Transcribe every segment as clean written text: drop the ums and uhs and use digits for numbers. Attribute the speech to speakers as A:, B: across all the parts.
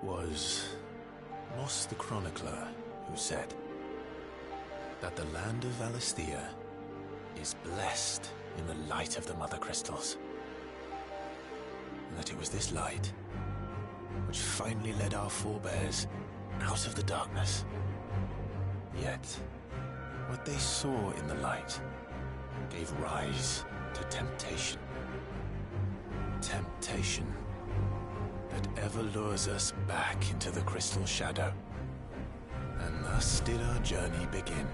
A: was Moss the Chronicler who said that the land of Valisthea is blessed in the light of the Mother Crystals. And that it was this light which finally led our forebears out of the darkness. Yet, what they saw in the light gave rise to temptation. Temptation that ever lures us back into the crystal shadow. And thus did our journey begin.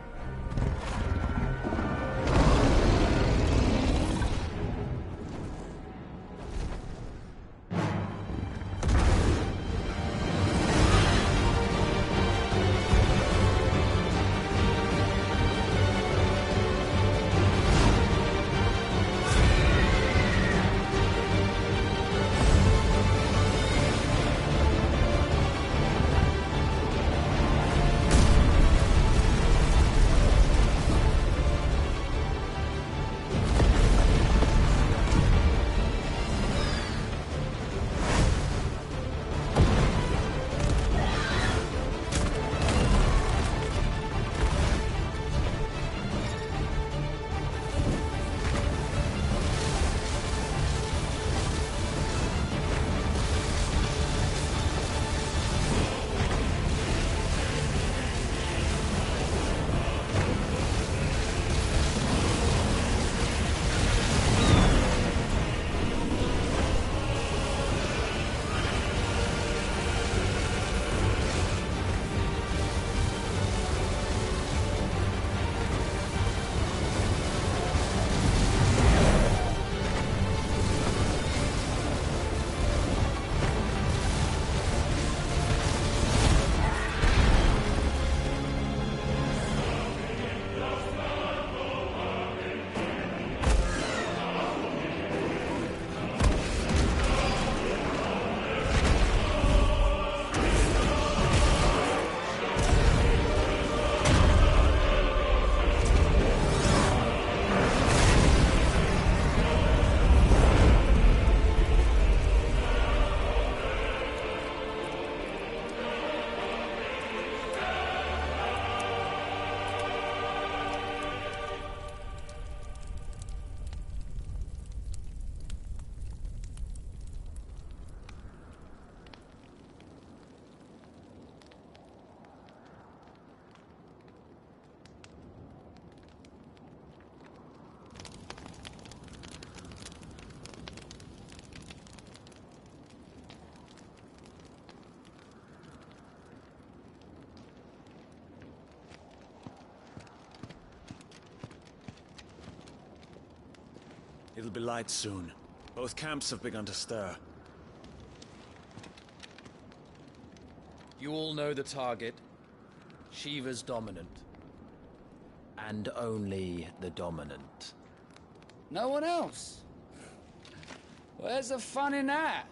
B: It'll be light soon. Both camps have begun to stir.
C: You all know the target. Shiva's dominant. And only the dominant.
D: No one else? Where's the fun in that?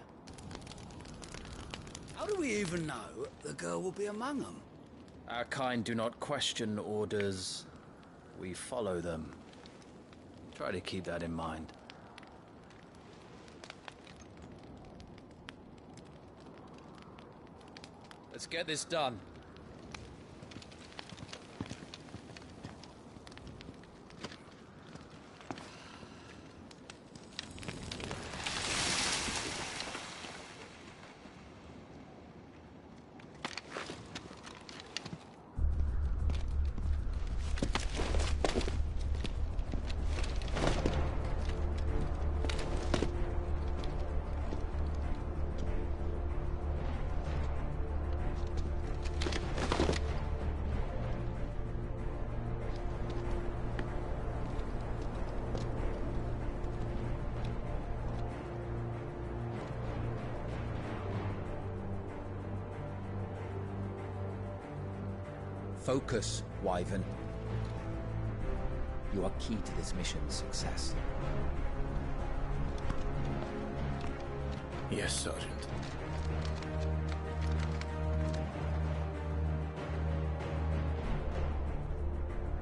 D: How do we even know the girl will be among them?
C: Our kind do not question orders. We follow them. Try to keep that in mind. Let's get this done.
E: Focus, Wyvern. You are key to this mission's success.
A: Yes, Sergeant.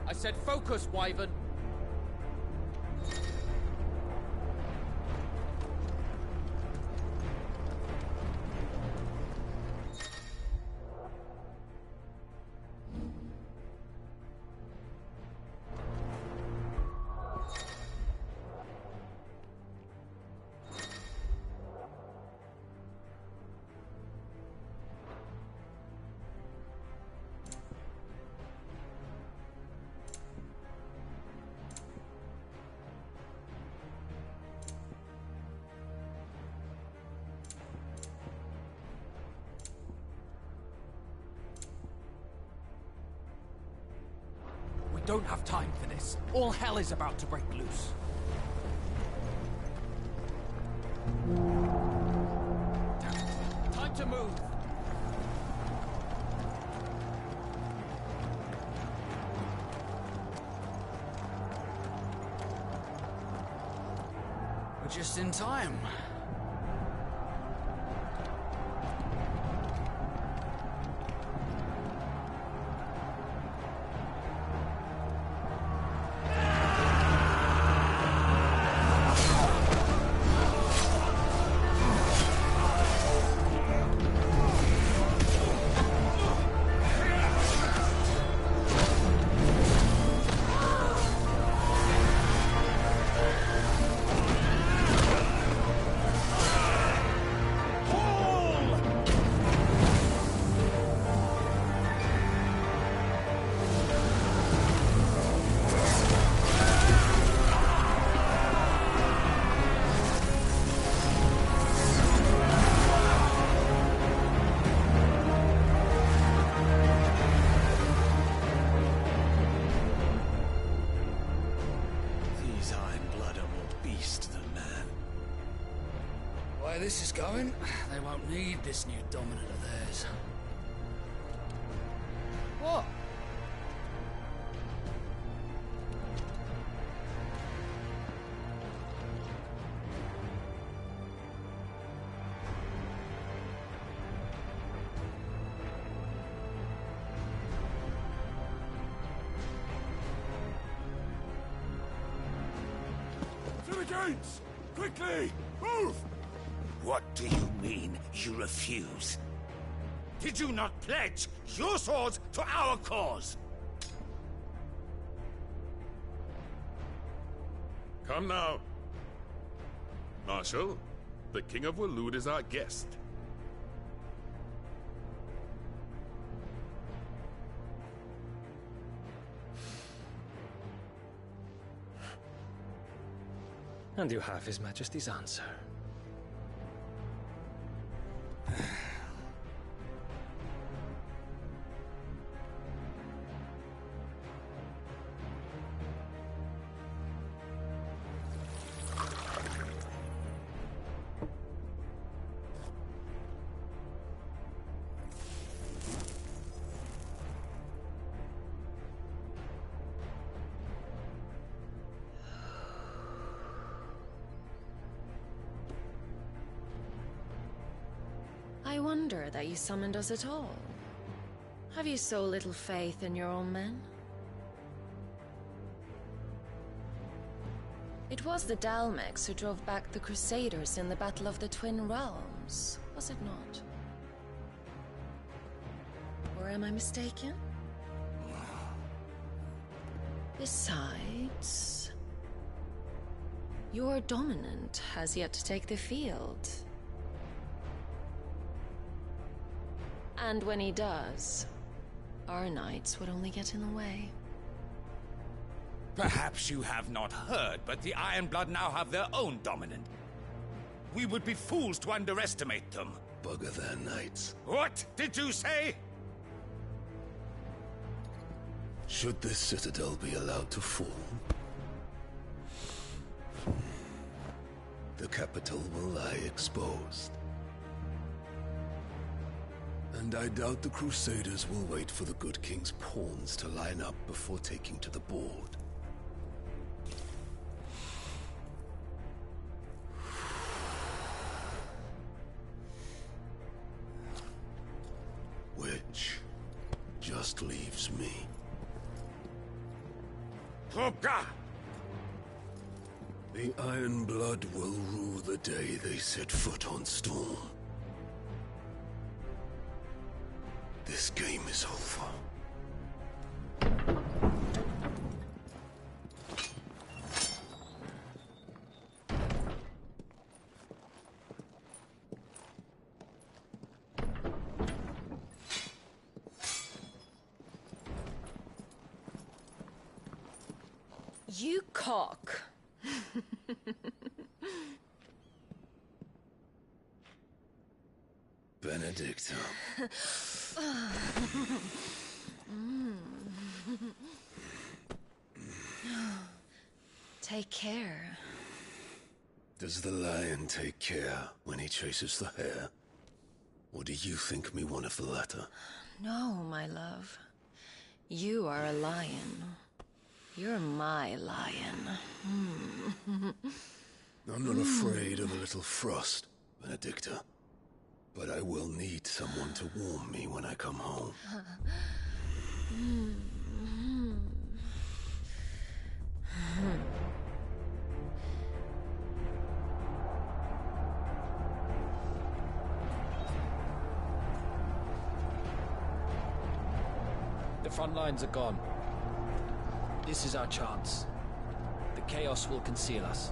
C: I said focus, Wyvern.
F: don't have time for this. All hell is about to break loose. Damn it. Time to move. We're just in time. This is going, they won't need this new dominant of theirs. What?
B: To the gates! Quickly! Move!
G: What do you mean, you refuse? Did you not pledge your swords to our cause?
H: Come now. Marshal, the King of Waloed is our guest.
I: And you have His Majesty's answer.
J: I wonder that you summoned us at all. Have you so little faith in your own men? It was the Dalmex who drove back the Crusaders in the Battle of the Twin Realms, was it not? Or am I mistaken? Besides, your dominant has yet to take the field. And when he does, our knights would only get in the way.
G: Perhaps you have not heard, but the Ironblood now have their own dominant. We would be fools to underestimate them.
K: Bugger their knights.
G: What did you say?
K: Should this citadel be allowed to fall, the capital will lie exposed. And I doubt the Crusaders will wait for the good king's pawns to line up before taking to the board. Which just leaves me.
G: Hroga!
K: The Ironblood will rue the day they set foot on Storm. This game is over.
J: You cock.
K: Benedicta.
J: Take care.
K: Does the lion take care when he chases the hare? Or do you think me one of the latter?
J: No, my love. You are a lion. You're my lion.
K: I'm not afraid of a little frost, Benedicta. But I will need someone to warm me when I come home.
C: The front lines are gone. This is our chance. The chaos will conceal us.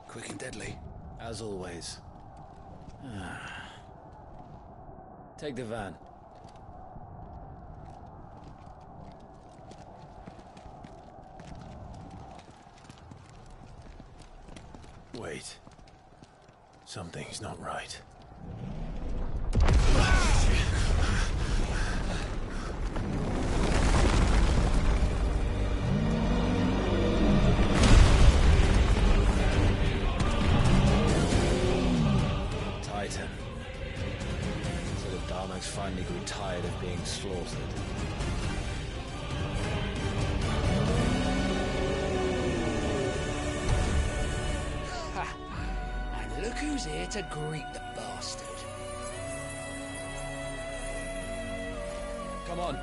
F: Quick and deadly.
C: As always. Take the van.
A: Wait. Something's not right.
C: Titan. So the Darmaks finally grew tired of being slaughtered.
F: And look who's here to greet the bastard.
C: Come on.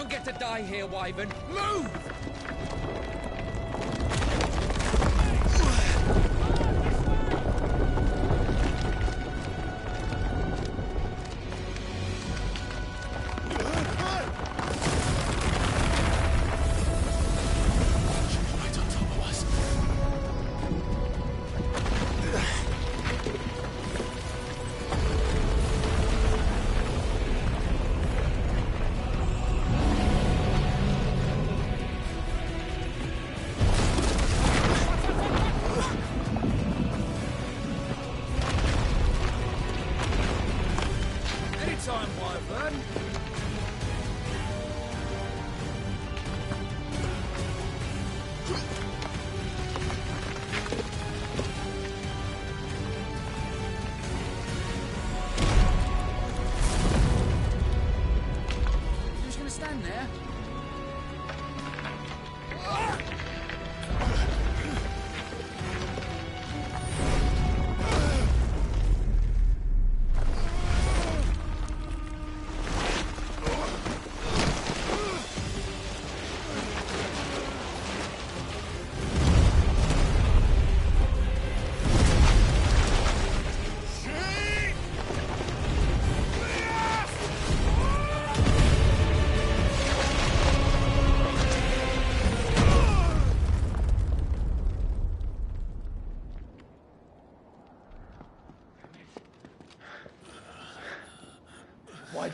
E: don't get to die here, Wyvern. Move!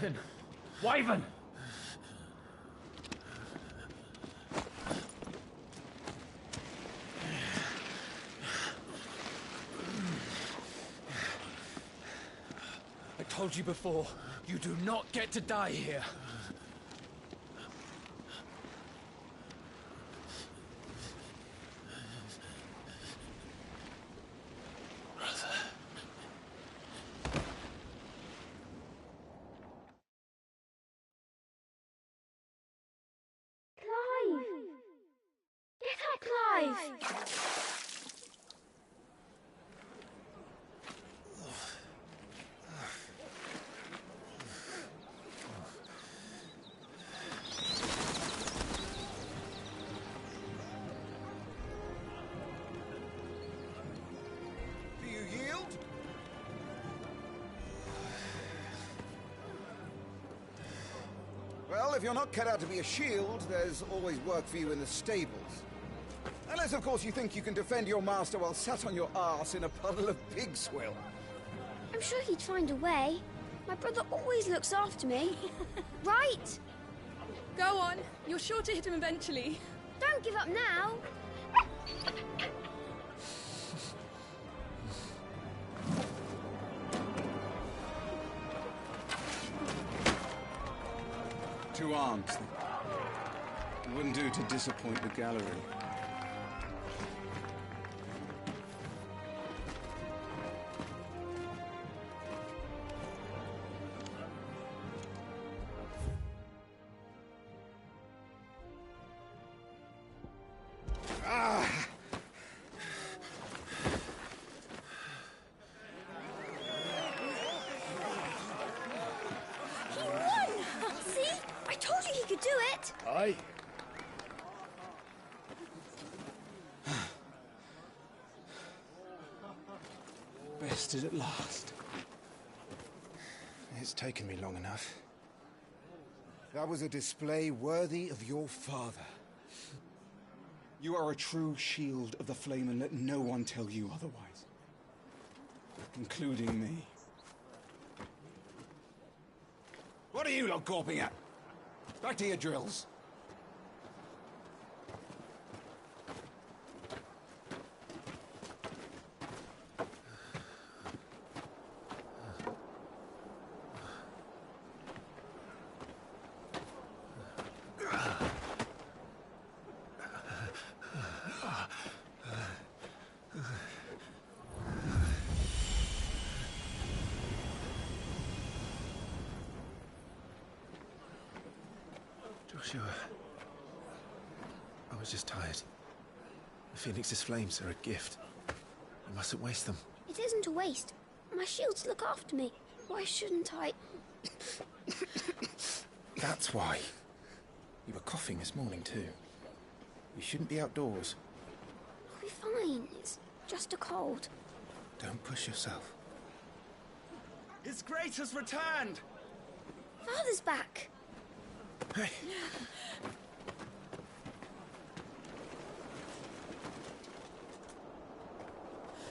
C: Wyvern! Wyvern!
E: I told you before, you do not get to die here.
G: Do you yield? Well, if you're not cut out to be a shield, there's always work for you in the stables. Unless, of course, you think you can defend your master while sat on your arse in a puddle of pig swill.
L: I'm sure he'd find a way. My brother always looks after me. Right?
M: Go on. You're sure to hit him eventually.
L: Don't give up now.
N: Two arms. It wouldn't do to disappoint the gallery.
L: He won! See? I told you he could do it!
N: Aye. Bested at last. It's taken me long enough.
G: That was a display worthy of your father.
N: You are a true shield of the flame, and let no one tell you otherwise. Including me.
G: What are you lot gawping at? Back to your drills.
A: Joshua, I was just tired. The Phoenix's flames are a gift. I mustn't waste them.
L: It isn't a waste. My shields look after me. Why shouldn't I?
A: That's why. You were coughing this morning too. You shouldn't be outdoors.
L: I'll be fine. It's just a cold.
A: Don't push yourself.
B: His Grace has returned!
L: Father's back.
A: Hey.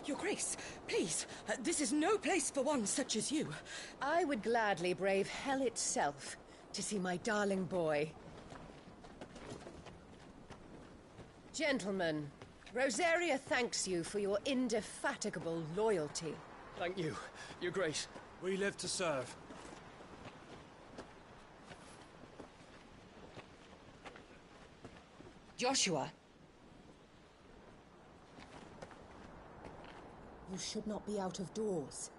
M: Your Grace, please, this is no place for one such as you.
O: I would gladly brave hell itself to see my darling boy. Gentlemen, Rosaria thanks you for your indefatigable loyalty.
I: Thank you, Your Grace. We live to serve.
O: Joshua. You should not be out of doors.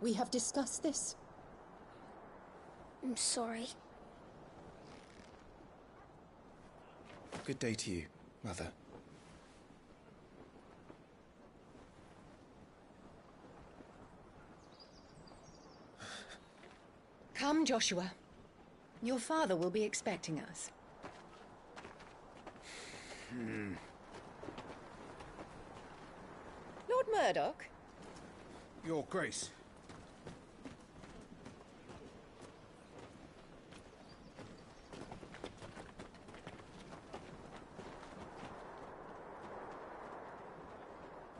O: We have discussed this.
L: I'm sorry.
A: Good day to you, Mother.
O: Come, Joshua. Your father will be expecting us. Lord Murdoch?
G: Your Grace.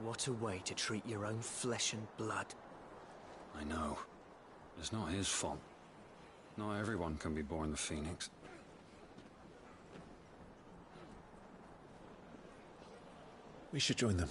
P: What a way to treat your own flesh and blood.
C: I know. It's not his fault.
P: Not everyone can be born the Phoenix.
A: We should join them.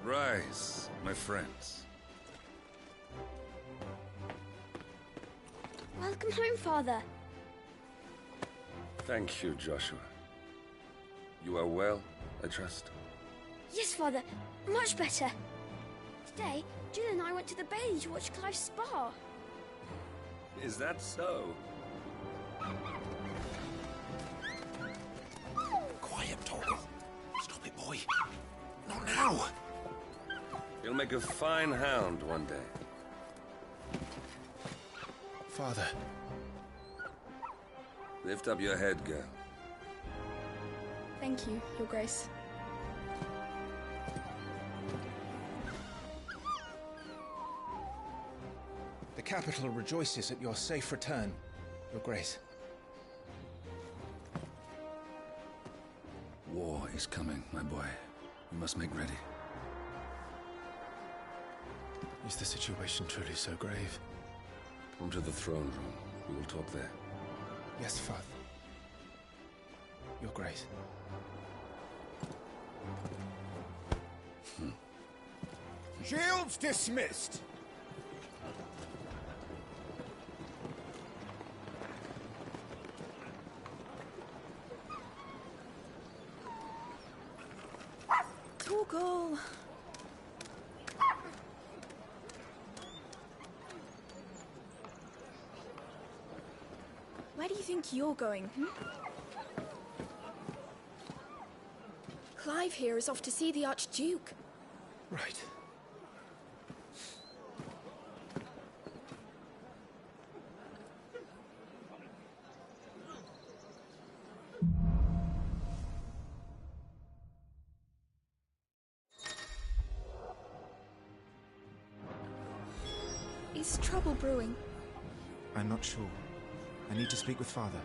K: Rise, my friends.
L: Welcome home, Father.
K: Thank you, Joshua. You are well, I trust?
L: Yes, Father. Much better. Today, Jill and I went to the Bailey to watch Clive's spa.
K: Is that so?
A: Quiet, Torgal. Stop it, boy. Not now.
K: You'll make a fine hound one day.
A: Father.
K: Lift up your head, girl.
L: Thank you, Your Grace.
G: The capital rejoices at your safe return, Your Grace.
P: War is coming, my boy. We must make ready.
A: Is the situation truly so grave?
K: Come to the throne room. We will talk there.
G: Yes, Father. Your Grace. Shields dismissed!
M: Torgal! Where do you think you're going, Clive here is off to see the Archduke.
A: Right.
M: Is trouble brewing?
G: I'm not sure. I need to speak with Father.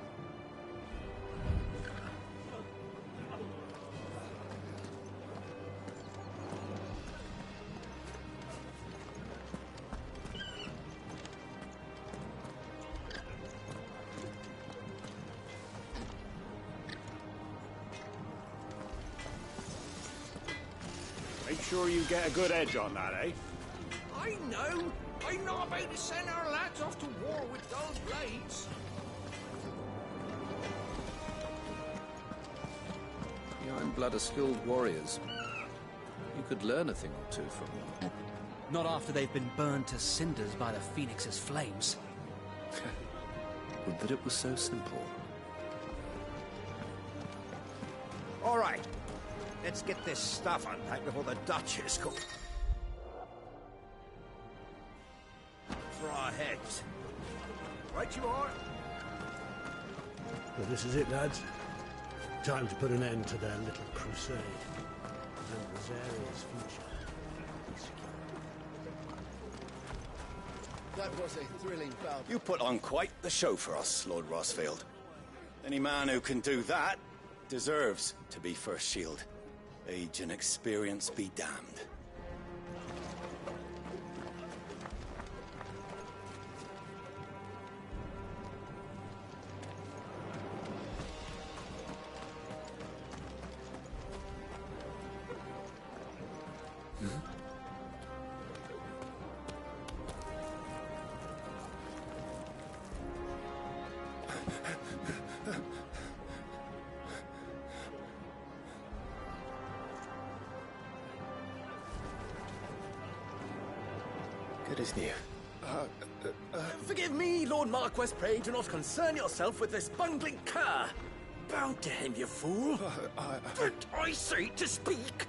B: Make sure you get a good edge on that, eh?
I: I know! I'm not about to send our lads off to war with dull blades.
C: The Ironblood are skilled warriors. You could learn a thing or two from them.
F: Not after they've been burned to cinders by the Phoenix's flames.
C: Would that it was so simple.
Q: All right. Let's get this stuff unpacked before the Duchess comes. For our heads. Right you are.
R: Well, this is it, lads. Time to put an end to their little crusade. And Rosaria's future.
Q: That was a thrilling bout. You put on quite the show for us, Lord Rossfield. Any man who can do that deserves to be First Shield. Age and experience be damned.
A: is new?
E: Forgive me, Lord Marquess. Pray do not concern yourself with this bungling cur. Bow to him, you fool. Did I say to speak?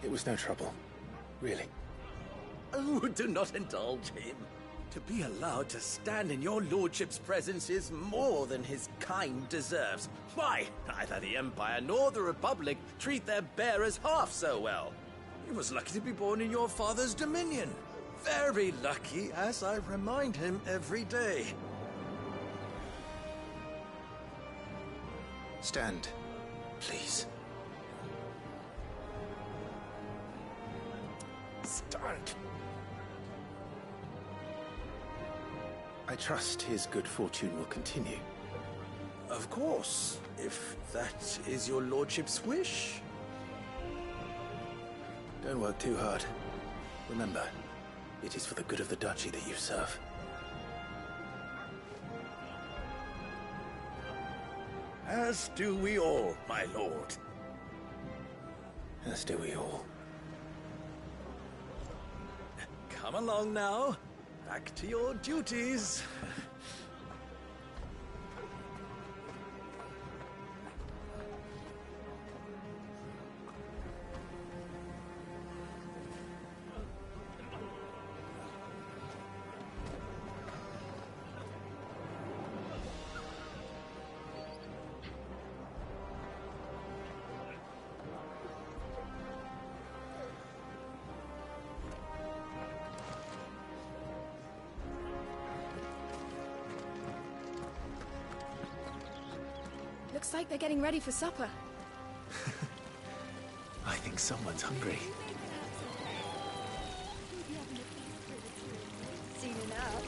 A: It was no trouble. Really.
E: Oh, do not indulge him. To be allowed to stand in your lordship's presence is more than his kind deserves. Why, neither the Empire nor the Republic treat their bearers half so well. He was lucky to be born in your father's dominion. Very lucky, as I remind him every day.
A: Stand, please.
E: Stand.
A: I trust his good fortune will continue.
E: Of course, if that is your lordship's wish.
A: Don't work too hard. Remember, it is for the good of the duchy that you serve.
E: As do we all, my lord.
A: As do we all.
E: Come along now. Back to your duties.
J: Looks like they're getting ready for supper.
A: I think someone's hungry.
L: Soon enough.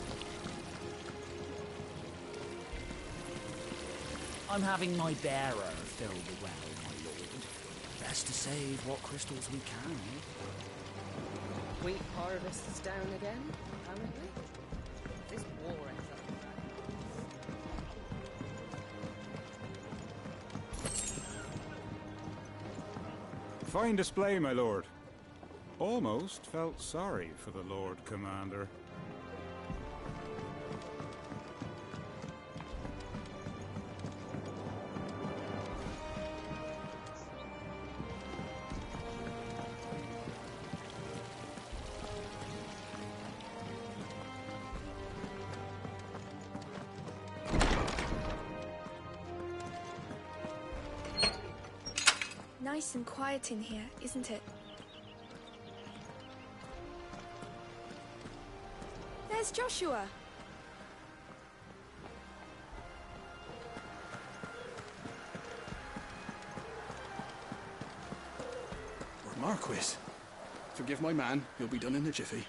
F: I'm having my bearer fill the well, my lord. Best to save what crystals we can.
O: Wheat harvest is down again, apparently. This war ends up.
S: Fine display, my lord. Almost felt sorry for the Lord Commander.
L: Nice and quiet in here, isn't it? There's Joshua.
F: Lord Marquis. Forgive my man, he'll be done in a jiffy.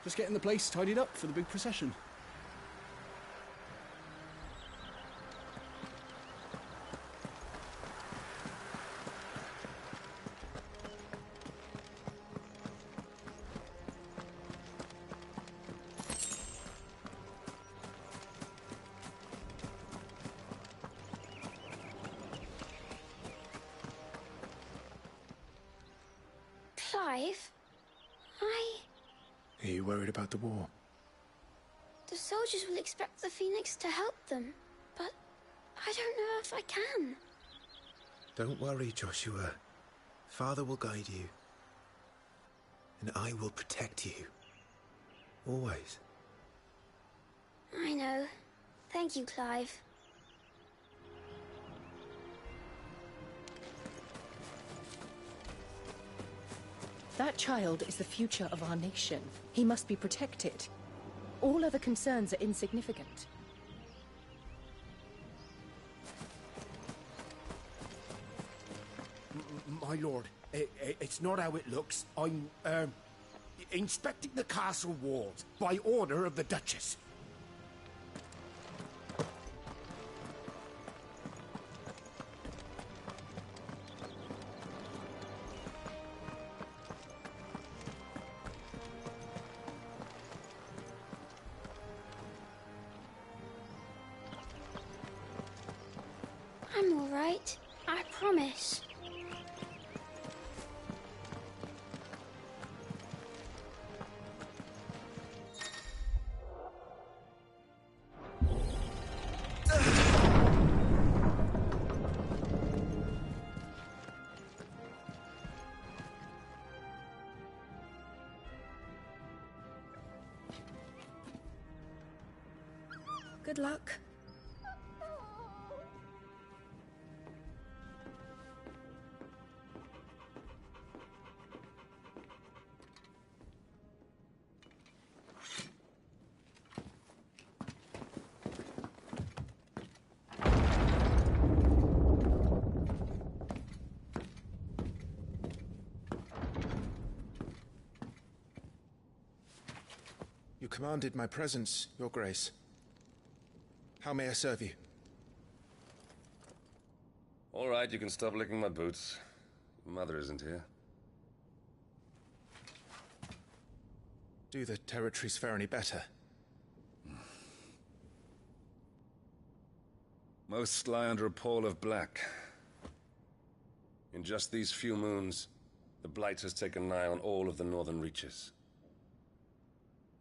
F: Just getting the place tidied up for the big procession.
L: Clive?
A: Are you worried about the war?
L: The soldiers will expect the Phoenix to help them, but I don't know if I can.
A: Don't worry, Joshua. Father will guide you. And I will protect you. Always.
L: I know. Thank you, Clive.
O: That child is the future of our nation. He must be protected. All other concerns are insignificant.
I: My lord, it's not how it looks. I'm, inspecting the castle walls by order of the Duchess.
L: I'm all right. I promise. Good luck.
A: You commanded my presence, Your Grace. How may I serve you?
T: All right, you can stop licking my boots. Mother isn't here.
A: Do the territories fare any better?
T: Most lie under a pall of black. In just these few moons, the Blight has taken nigh on all of the northern reaches.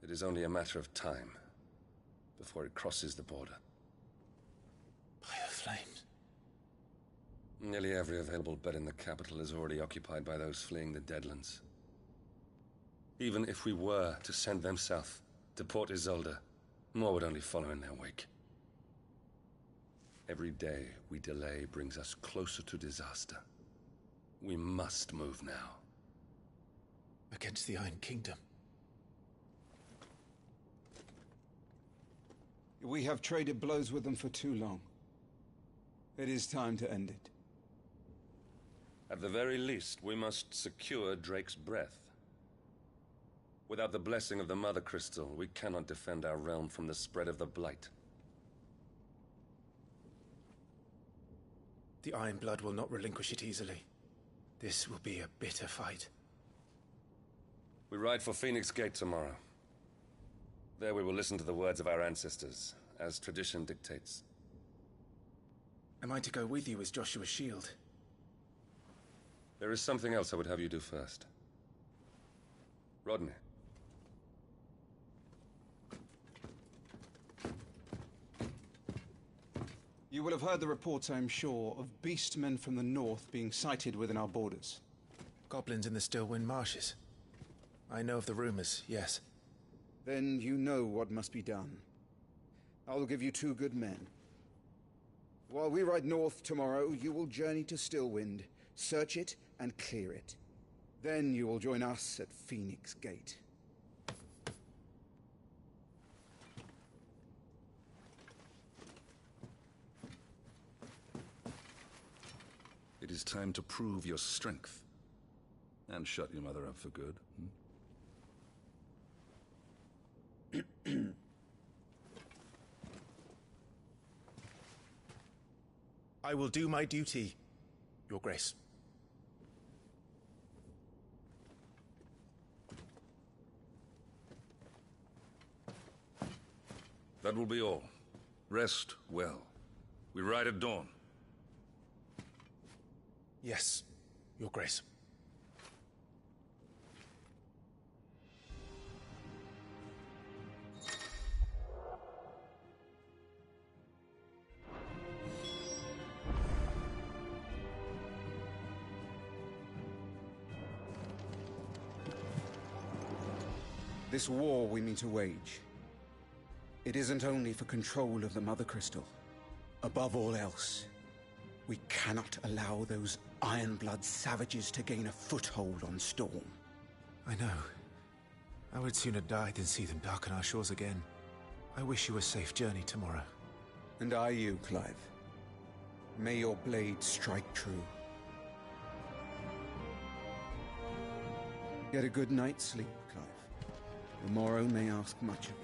T: It is only a matter of time before it crosses the border.
A: By the flames.
T: Nearly every available bed in the capital is already occupied by those fleeing the Deadlands. Even if we were to send them south, to Port Isolde, more would only follow in their wake. Every day we delay brings us closer to disaster. We must move now.
A: Against the Iron Kingdom?
N: We have traded blows with them for too long. It is time to end it.
T: At the very least, we must secure Drake's breath. Without the blessing of the Mother Crystal, we cannot defend our realm from the spread of the Blight.
A: The Iron Blood will not relinquish it easily. This will be a bitter fight.
T: We ride for Phoenix Gate tomorrow. There we will listen to the words of our ancestors, as tradition dictates.
A: Am I to go with you as Joshua's shield?
T: There is something else I would have you do first. Rodney.
N: You will have heard the reports, I am sure, of beastmen from the north being sighted within our borders.
A: Goblins in the Stillwind Marshes. I know of the rumors, yes.
G: Then you know what must be done. I will give you 2 good men. While we ride north tomorrow, you will journey to Stillwind, search it, and clear it. Then you will join us at Phoenix Gate.
P: It is time to prove your strength. And shut your mother up for good.
A: I will do my duty, Your Grace.
P: That will be all. Rest well. We ride at dawn.
A: Yes, Your Grace.
N: This war we mean to wage, it isn't only for control of the Mother Crystal. Above all else, we cannot allow those Ironblood savages to gain a foothold on Storm.
A: I know. I would sooner die than see them darken our shores again. I wish you a safe journey tomorrow.
N: And I you, Clive. May your blade strike true. Get a good night's sleep, Clive. Tomorrow may ask much of you.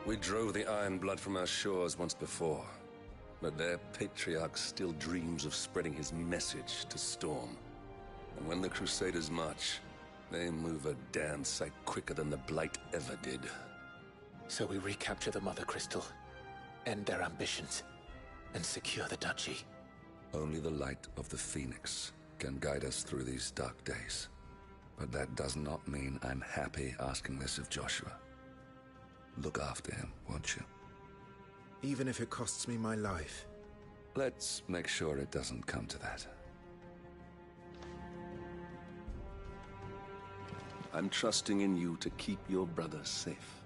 T: We drove the Iron Blood from our shores once before, but their patriarch still dreams of spreading his message to Storm. And when the Crusaders march, they move a damn sight quicker than the Blight ever did.
A: So we recapture the Mother Crystal, end their ambitions, and secure the Duchy.
P: Only the light of the Phoenix can guide us through these dark days. But that does not mean I'm happy asking this of Joshua. Look after him, won't you?
A: Even if it costs me my life.
P: Let's make sure it doesn't come to that.
T: I'm trusting in you to keep your brother safe.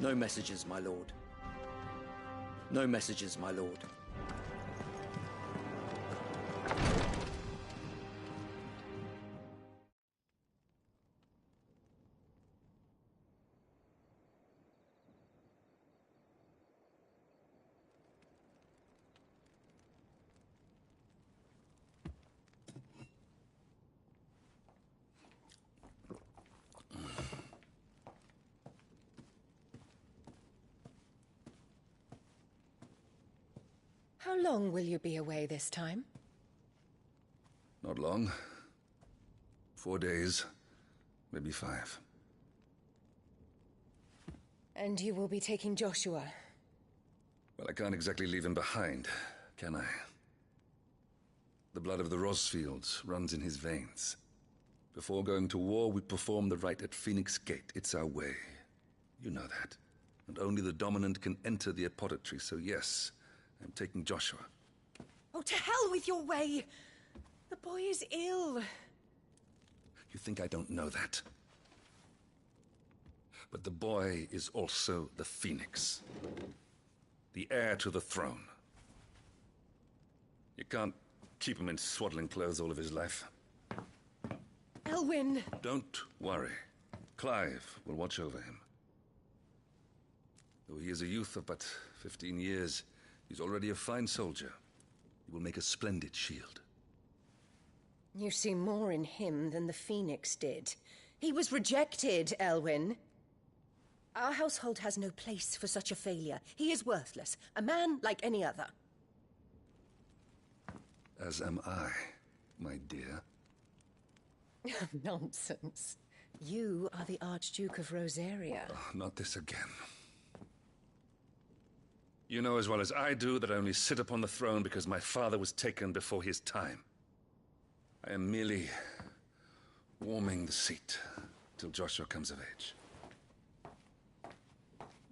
E: No messages, my lord. No messages, my lord.
O: How long will you be away this time?
P: Not long. 4 days, maybe 5.
O: And you will be taking Joshua?
P: Well, I can't exactly leave him behind, can I? The blood of the Rosfields runs in his veins. Before going to war, we perform the rite at Phoenix Gate. It's our way. You know that. And only the dominant can enter the apothecary, so yes, I'm taking Joshua.
O: Oh, to hell with your way! The boy is ill.
P: You think I don't know that? But the boy is also the Phoenix. The heir to the throne. You can't keep him in swaddling clothes all of his life.
O: Elwyn!
P: Don't worry. Clive will watch over him. Though he is a youth of but 15 years, he's already a fine soldier. He will make a splendid shield.
O: You see more in him than the Phoenix did. He was rejected, Elwyn. Our household has no place for such a failure. He is worthless, a man like any other.
P: As am I, my dear.
O: Nonsense. You are the Archduke of Rosaria.
P: Oh, not this again. You know as well as I do that I only sit upon the throne because my father was taken before his time. I am merely warming the seat till Joshua comes of age.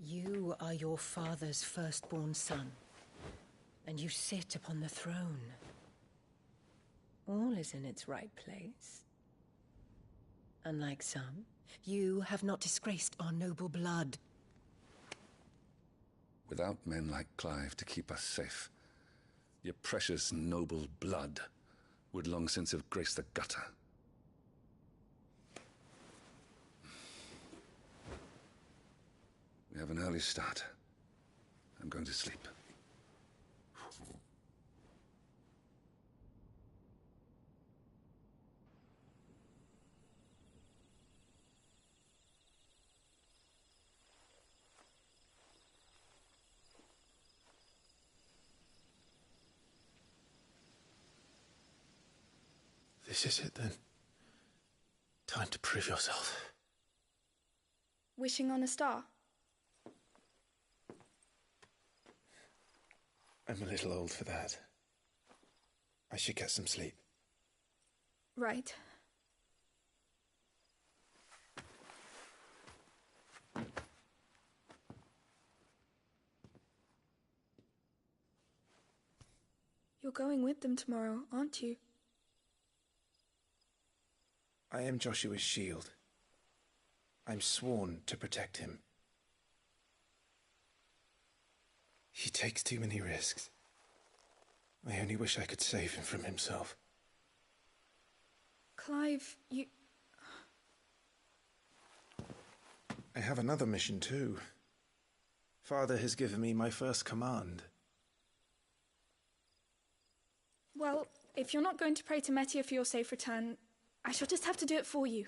O: You are your father's firstborn son, and you sit upon the throne. All is in its right place. Unlike some, you have not disgraced our noble blood.
P: Without men like Clive to keep us safe, your precious noble blood would long since have graced the gutter. We have an early start. I'm going to sleep.
A: This is it then. Time to prove yourself.
L: Wishing on a star?
A: I'm a little old for that. I should get some sleep.
L: Right. You're going with them tomorrow, aren't you?
A: I am Joshua's shield. I'm sworn to protect him. He takes too many risks. I only wish I could save him from himself.
L: Clive, you...
A: I have another mission too. Father has given me my first command.
L: Well, if you're not going to pray to Metia for your safe return, I shall just have to do it for you.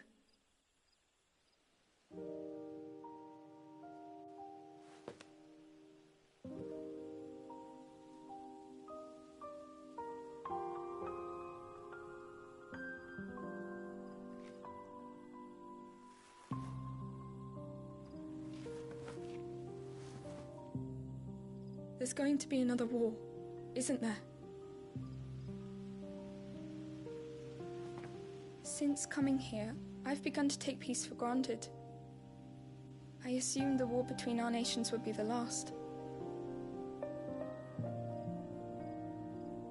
L: There's going to be another war, isn't there?
U: Since coming here, I've begun to take peace for granted. I assumed the war between our nations would be the last.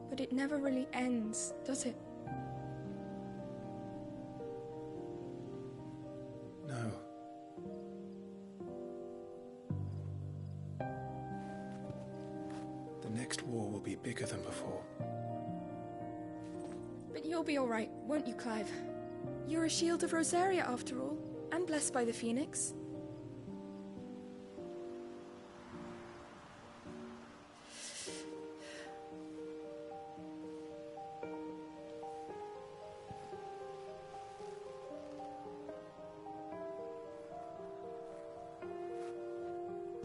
U: But it never really ends, does it?
A: No. The next war will be bigger than before.
U: But you'll be all right, won't you, Clive? You're a shield of Rosaria, after all, and blessed by the Phoenix.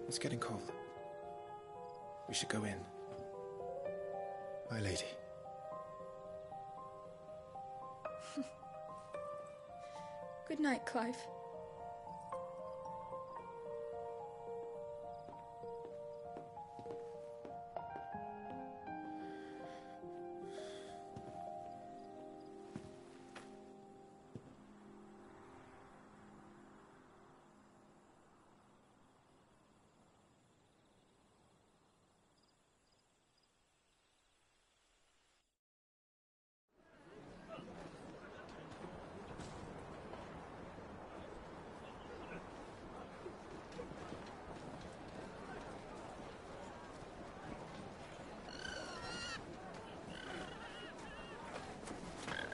A: It's getting cold. We should go in. My lady.
U: Good night, Clive.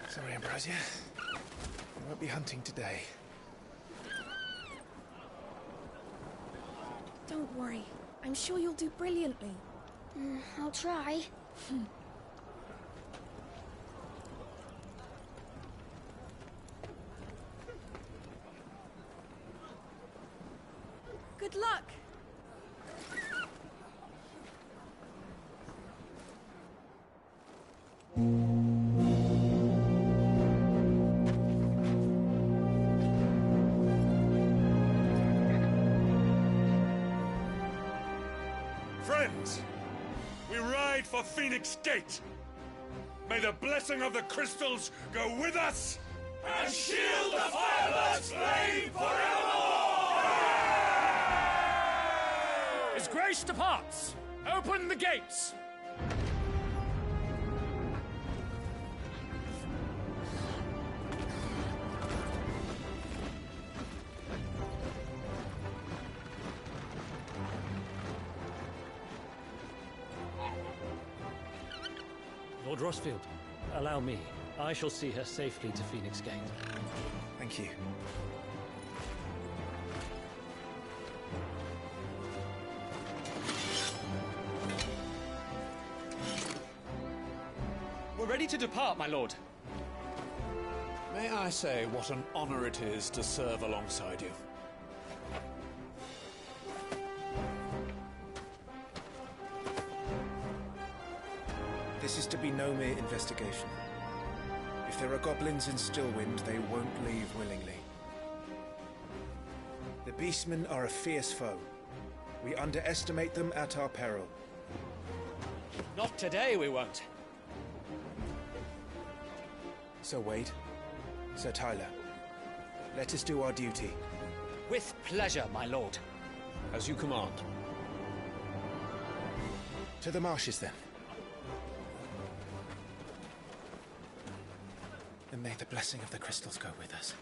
A: Sorry, Ambrosia. We won't be hunting today.
U: Don't worry. I'm sure you'll do brilliantly.
L: I'll try.
U: Good luck!
H: Friends, we ride for Phoenix Gate. May the blessing of the crystals go with us
E: And shield the Firebird's flame forevermore!
V: His Grace departs! Open the gates!
W: Lord Rossfield, allow me. I shall see her safely to Phoenix Gate.
A: Thank you.
V: We're ready to depart, my lord.
B: May I say what an honor it is to serve alongside you?
A: This is to be no mere investigation. If there are goblins in Stillwind, they won't leave willingly. The Beastmen are a fierce foe. We underestimate them at our peril.
V: Not today, we won't.
A: Sir Wade, Sir Tyler, let us do our duty.
V: With pleasure, my lord.
B: As you command.
A: To the marshes, then. And may the blessing of the crystals go with us.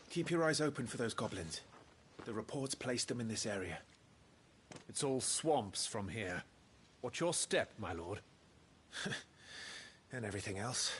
A: Keep your eyes open for those goblins. The reports placed them in this area.
B: It's all swamps from here. What's your step, my lord?
A: And everything else.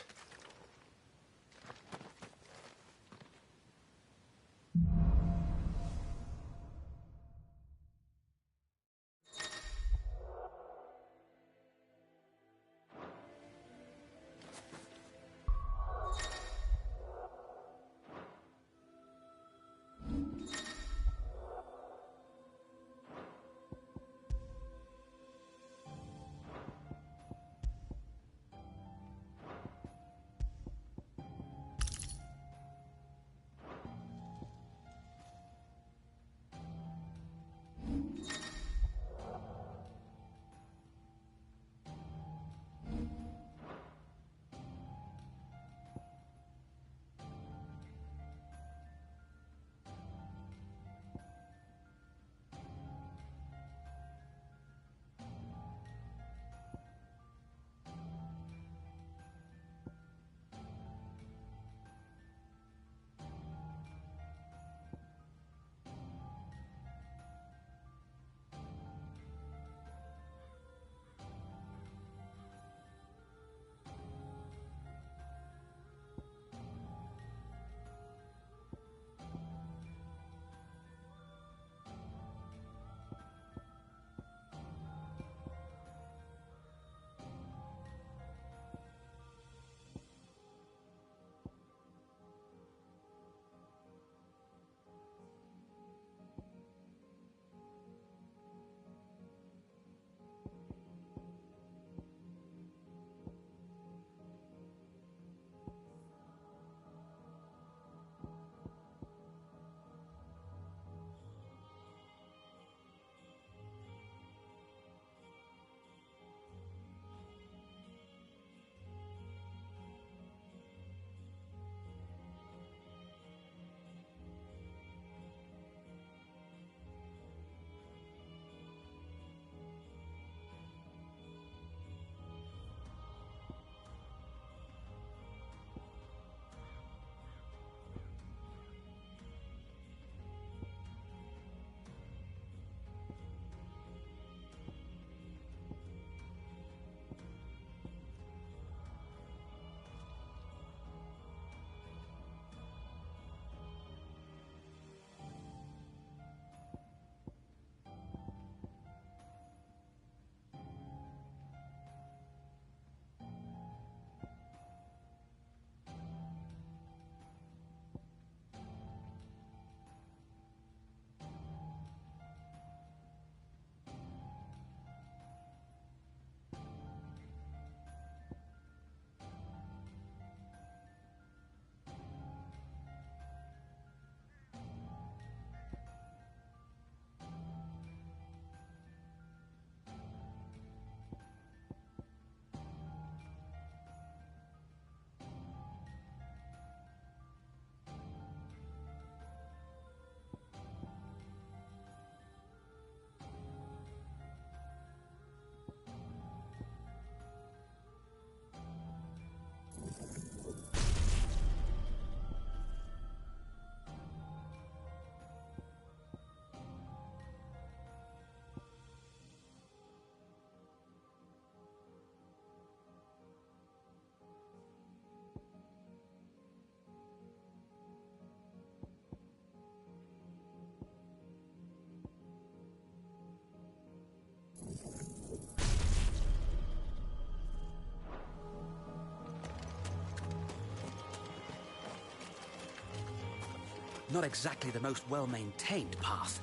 D: Not exactly the most well-maintained path.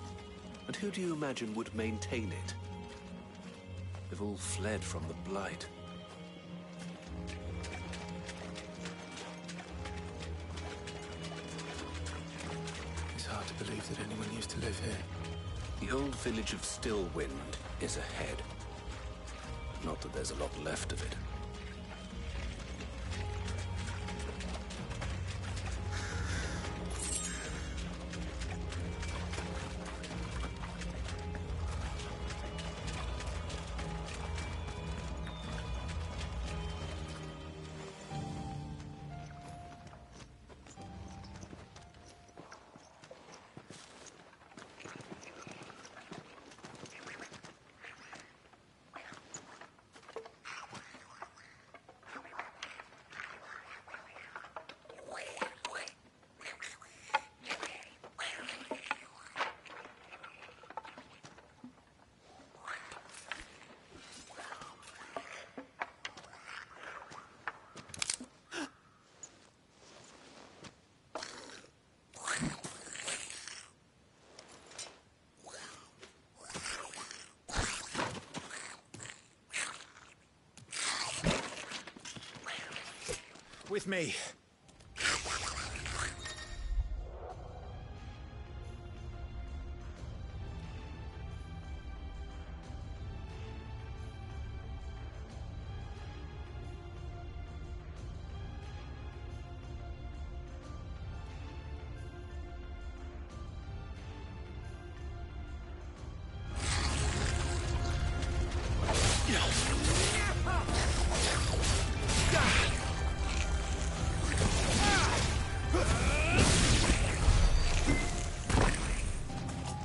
A: And who do you imagine would maintain it? They've all fled from the Blight. It's hard to believe that anyone used to live here. The old village of Stillwind is ahead. Not that there's a lot left of it.
I: With me.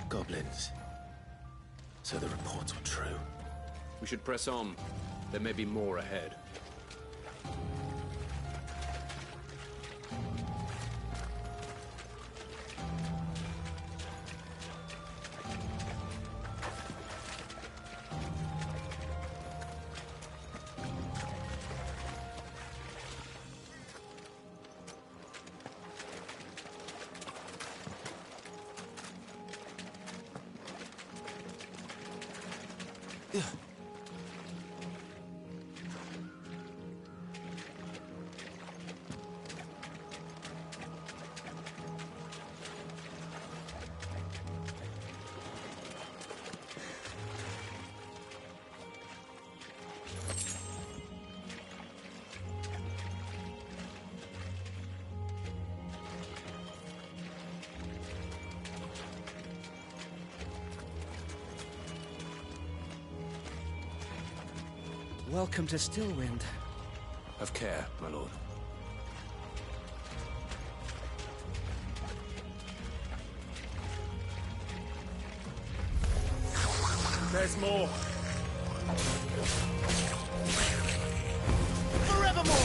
A: Goblins. So the reports were true.
K: We should press on. There may be more ahead.
D: Welcome to Stillwind.
A: Have care, my lord.
I: There's more.
D: Forevermore!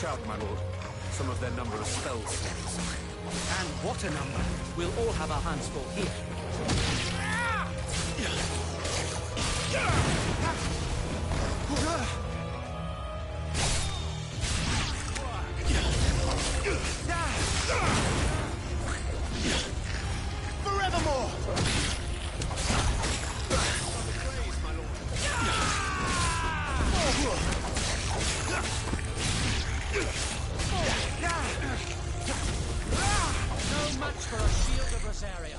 C: Watch out, my lord. Some of their number are spell slings.
D: And what a number! We'll all have our hands full here.
I: Forevermore!
D: No match for a shield of Rosaria.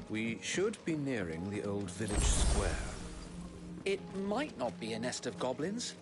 C: We should be nearing the old village square.
D: It might not be a nest of goblins.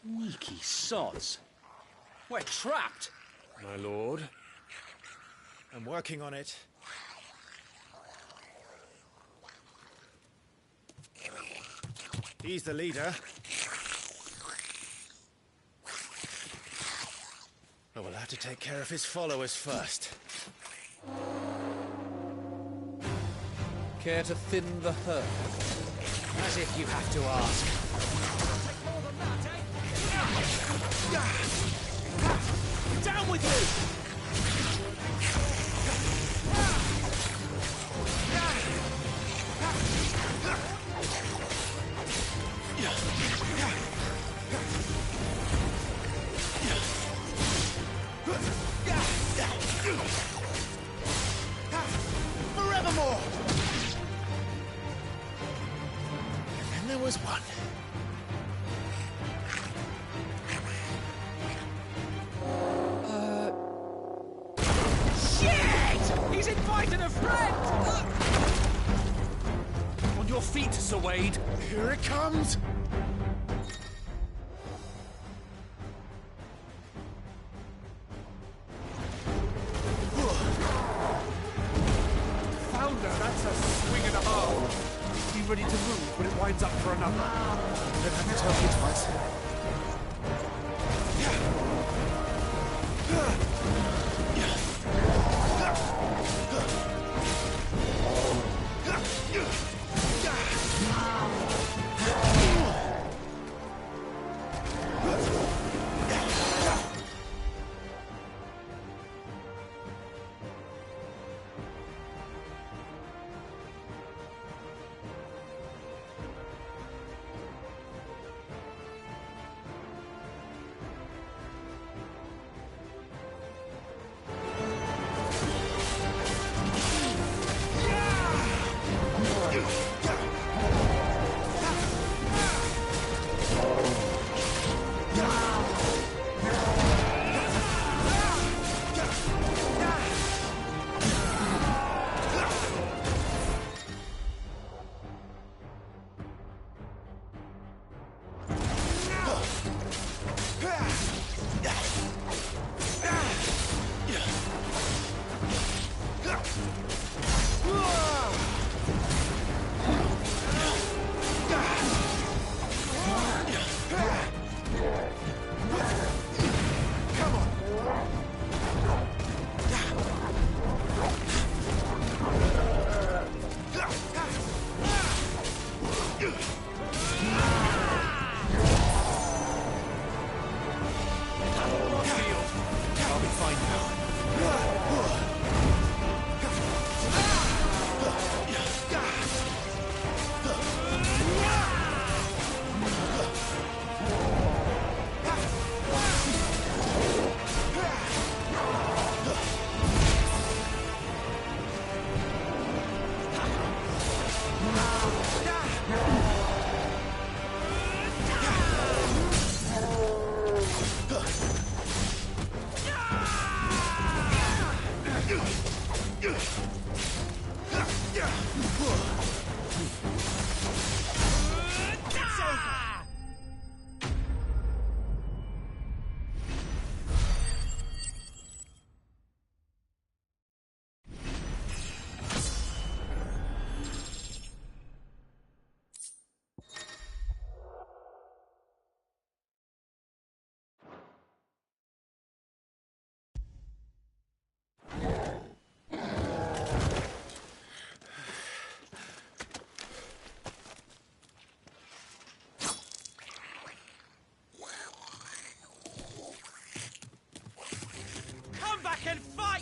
D: Sneaky sods. We're trapped.
C: My lord, I'm working on it. He's the leader. But we'll have to take care of his followers first. Care to thin the herd?
D: As if you have to ask.
I: Down with you! Forevermore!
A: And there was one.
I: He's invited a friend!
C: On your feet, Sir Wade.
A: Here it comes!
C: Founder, that's a swing and a half. Be ready to move when it winds up for another.
A: Don't have to tell me twice.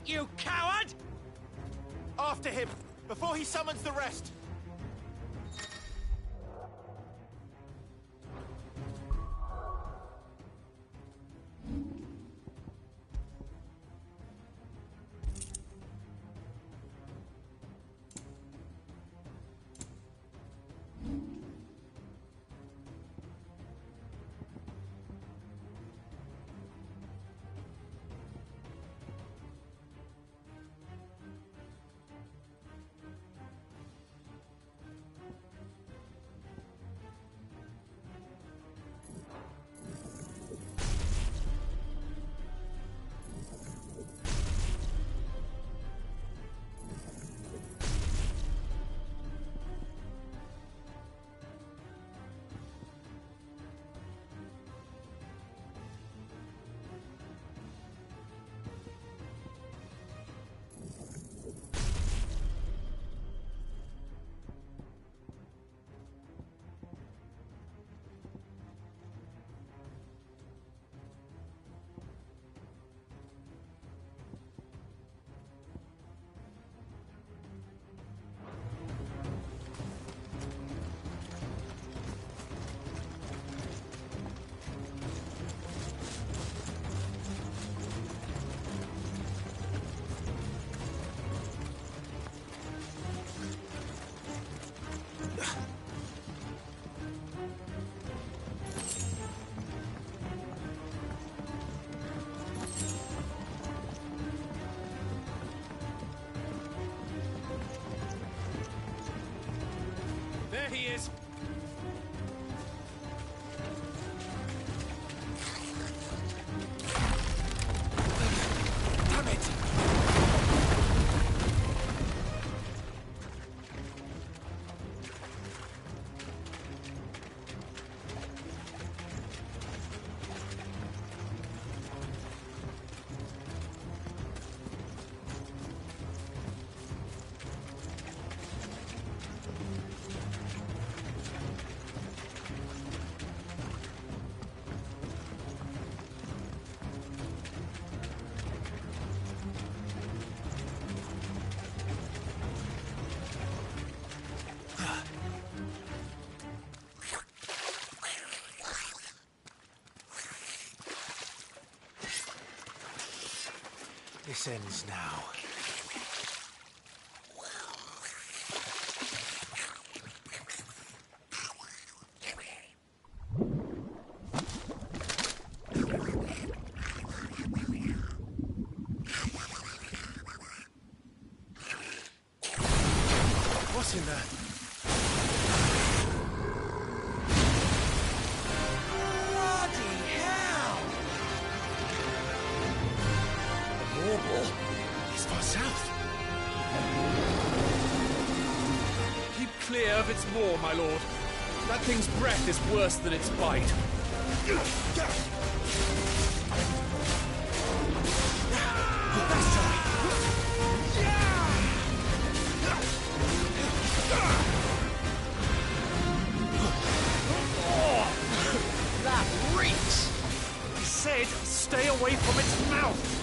M: you coward! After him, before he summons the rest! There he is! Damn it!
I: This ends now. What's in there? It's far south.
C: Keep clear of its maw, my lord. That thing's breath is worse than its bite.
M: That reeks!
C: I said, stay away from its mouth!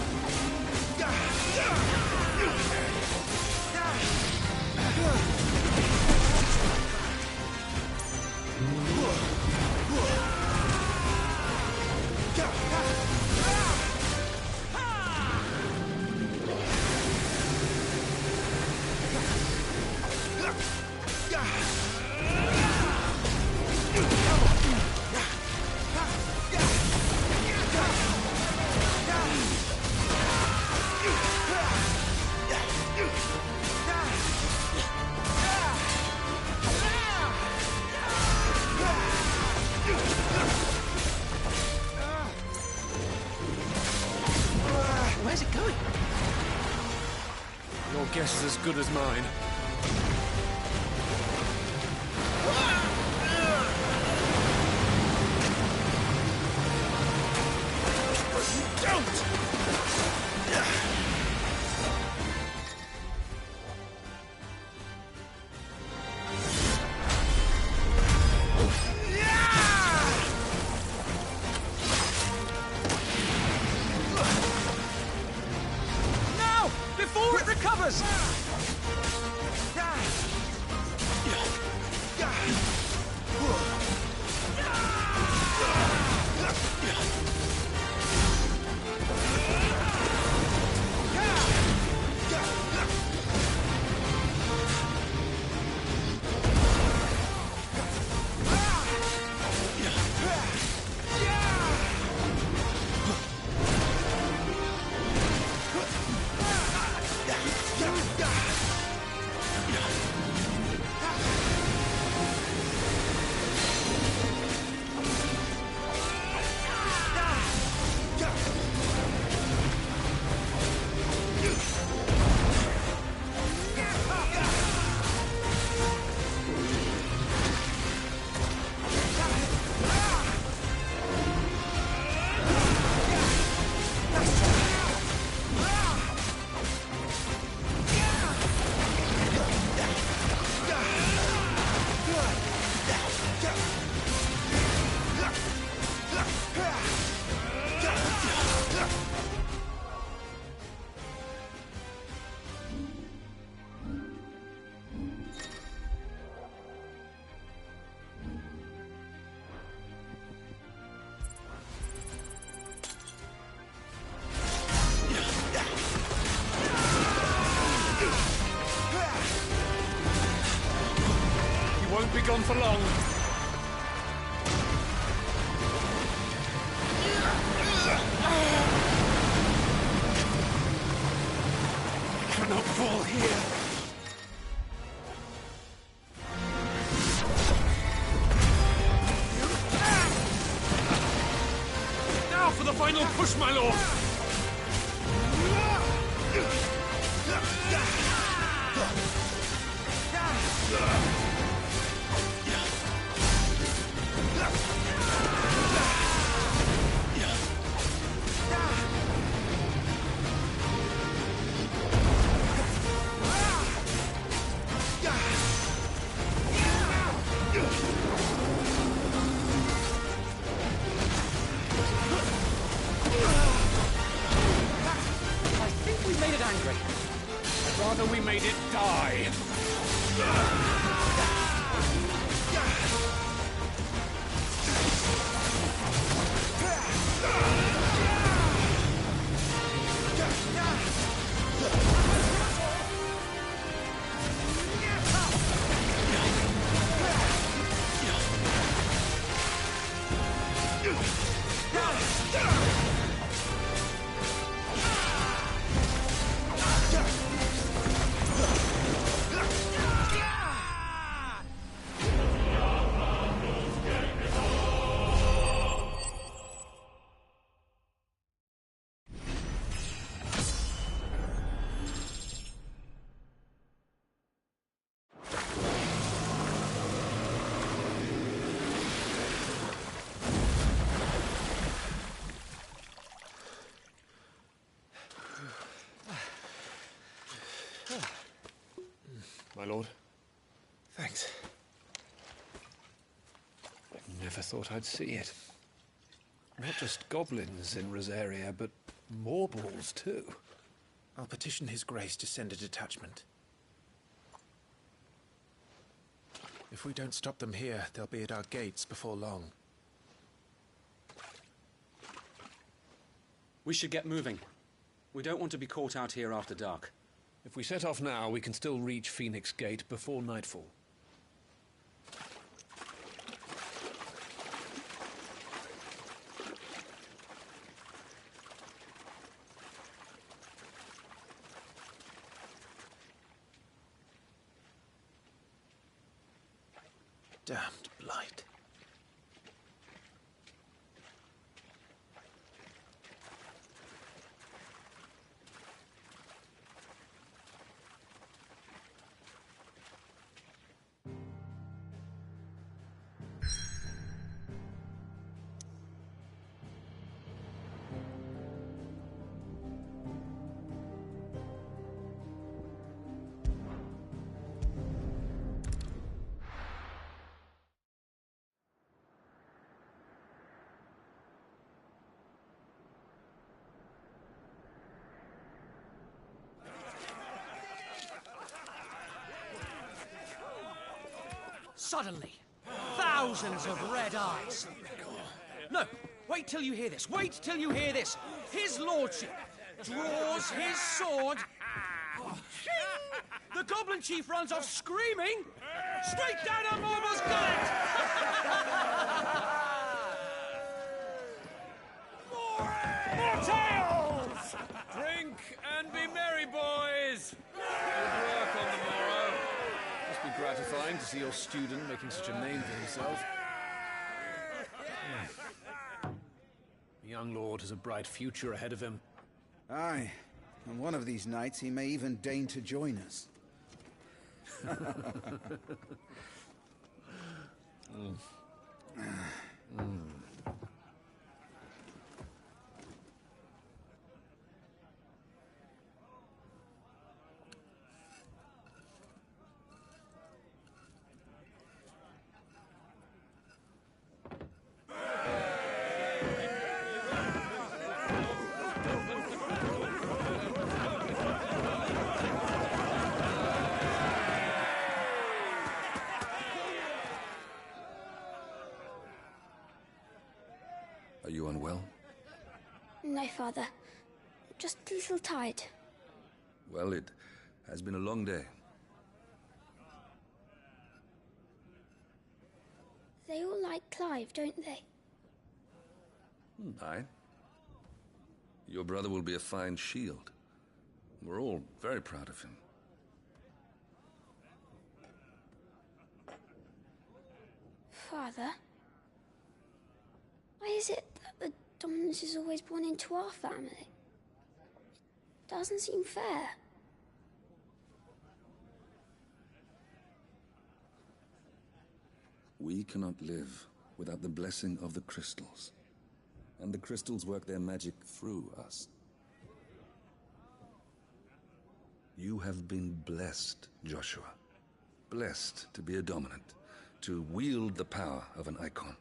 M: Where's it going?
C: Your guess is as good as mine.
M: No!
D: covers!
C: Won't be gone for long. Cannot fall here. Now for the final push, my lord.
D: I think we made it angry.
C: I'd rather we made it die. My lord.
A: Thanks.
C: I never thought I'd see it. Not just goblins in Rosaria, but Morballs too.
A: I'll petition His Grace to send a detachment. If we don't stop them here, they'll be at our gates before long.
D: We should get moving. We don't want to be caught out here after dark.
C: If we set off now, we can still reach Phoenix Gate before nightfall.
A: Damned blight.
D: Suddenly, thousands of red eyes. No, wait till you hear this. Wait till you hear this. His lordship draws his sword. The goblin chief runs off screaming, straight down a Morble's gullet!
V: More tales! Drink and be merry, boys! Good work on the morrow.
C: Must be gratifying to see your student making such a name for himself. The young lord has a bright future ahead of him.
G: Aye, and one of these nights he may even deign to join us.
P: Are you unwell?
L: No, Father. Just a little tired.
P: Well, it has been a long day.
L: They all like Clive, don't they?
P: Aye. Your brother will be a fine shield. We're all very proud of him.
L: Father? Why is it that the dominance is always born into our family? It doesn't seem fair.
P: We cannot live without the blessing of the crystals. And the crystals work their magic through us. You have been blessed, Joshua. Blessed to be a dominant, to wield the power of an icon.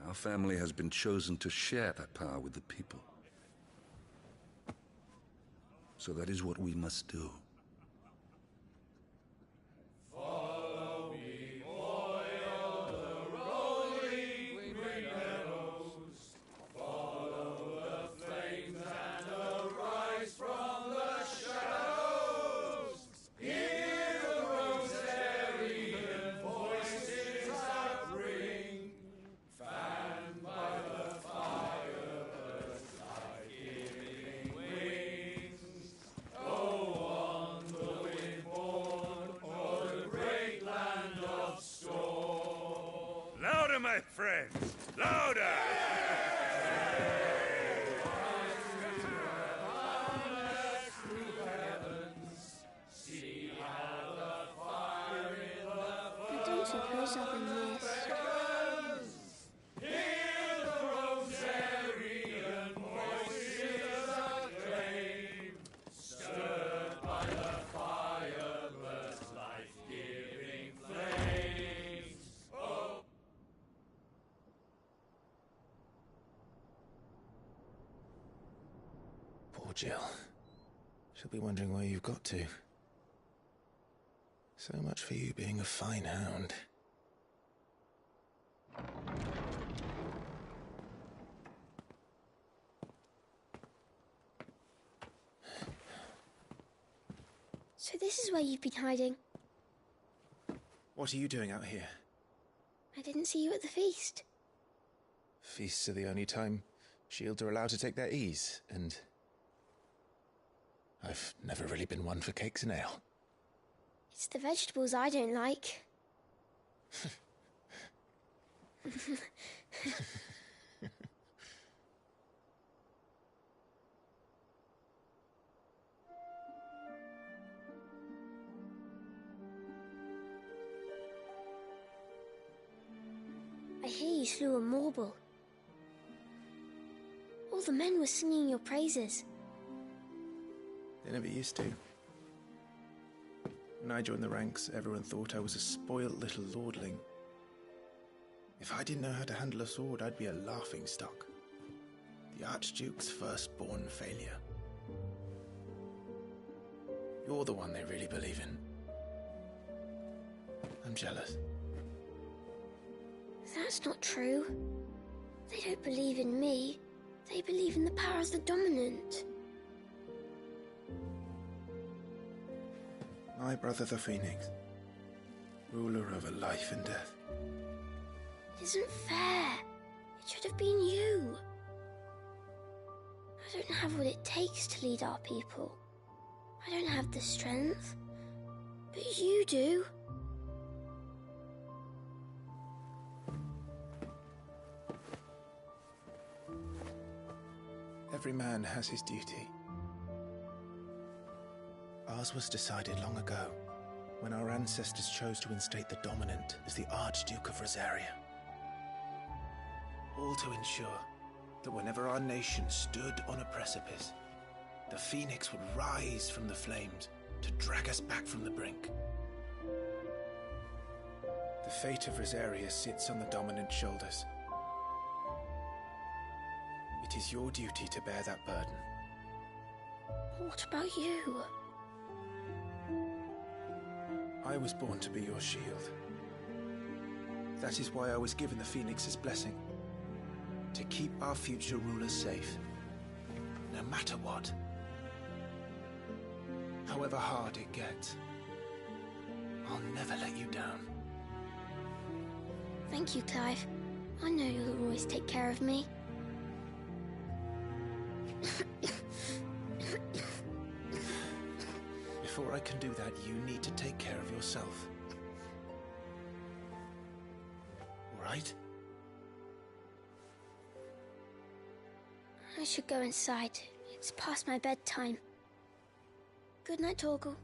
P: Our family has been chosen to share that power with the people. So that is what we must do.
V: Follow me, boil the rolling green meadows. Follow the flames and arise from the shadows. Hear the rosarian voices that ring. Fanned by the fire, birds like giving wings. Go on, the wind-born, o'er the great land of storm.
H: Louder, my friends! Louder!
V: See how the fire in the
L: I don't suppose I've been missed.
V: Hear the rosarian voices acclaim. Stirred by the fire, burst life-giving flames. Oh.
A: Poor Jill. She'll be wondering where you've got to. So much for you being a fine hound.
L: So this is where you've been hiding.
A: What are you doing out here?
L: I didn't see you at the feast.
A: Feasts are the only time shields are allowed to take their ease, and I've never really been one for cakes and ale.
L: It's the vegetables I don't like. I hear you slew a Morble. All the men were singing your praises.
A: They never used to. When I joined the ranks, everyone thought I was a spoilt little lordling. If I didn't know how to handle a sword, I'd be a laughingstock. The Archduke's firstborn failure. You're the one they really believe in. I'm jealous.
L: That's not true. They don't believe in me. They believe in the power of the dominant.
A: My brother the Phoenix, ruler over life and death.
L: It isn't fair. It should have been you. I don't have what it takes to lead our people. I don't have the strength. But you do.
A: Every man has his duty. Ours was decided long ago, when our ancestors chose to instate the dominant as the Archduke of Rosaria. All to ensure that whenever our nation stood on a precipice, the Phoenix would rise from the flames to drag us back from the brink. The fate of Rosaria sits on the dominant's shoulders. It is your duty to bear that burden.
L: What about you?
A: I was born to be your shield. That is why I was given the Phoenix's blessing. To keep our future rulers safe. No matter what. However hard it gets. I'll never let you down.
L: Thank you, Clive. I know you'll always take care of me.
A: Before I can do that, you need to take care of yourself. All right?
L: I should go inside. It's past my bedtime. Good night, Torgal.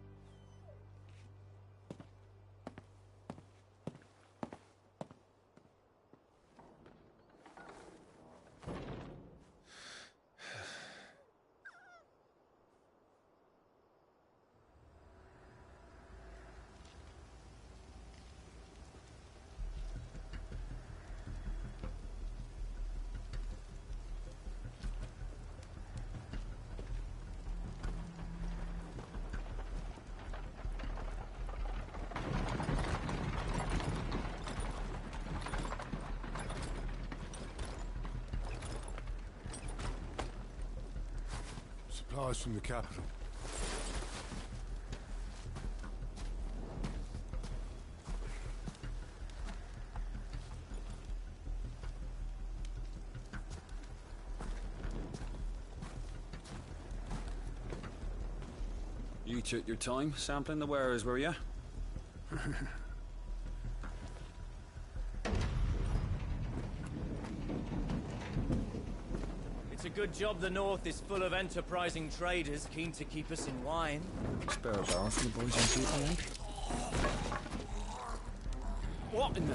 J: Supplies from the capital.
Q: You took your time sampling the wares, were you?
D: It's a good job the North is full of enterprising traders keen to keep us in wine.
Q: Spare a barrel for the boys on duty, eh?
D: What in the...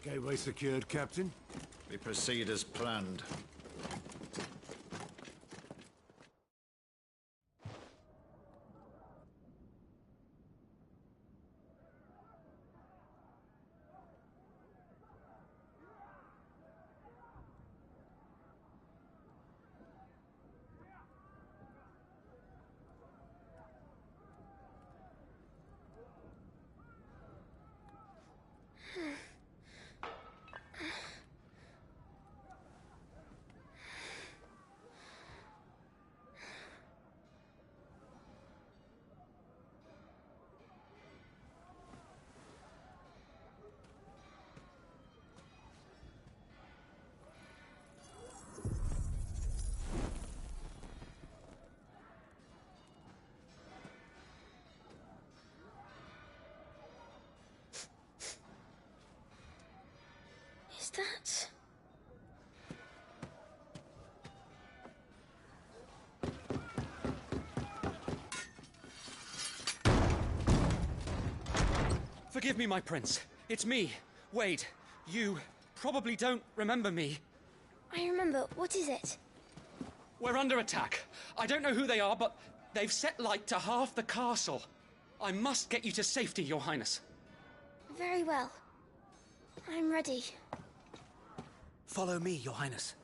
J: Gateway secured, Captain.
R: We proceed as planned.
D: Forgive me, my prince. It's me, Wade. You probably don't remember me.
L: I remember. What is it?
D: We're under attack. I don't know who they are, but they've set light to half the castle. I must get you to safety, Your Highness.
L: Very well. I'm ready.
D: Follow me, Your Highness.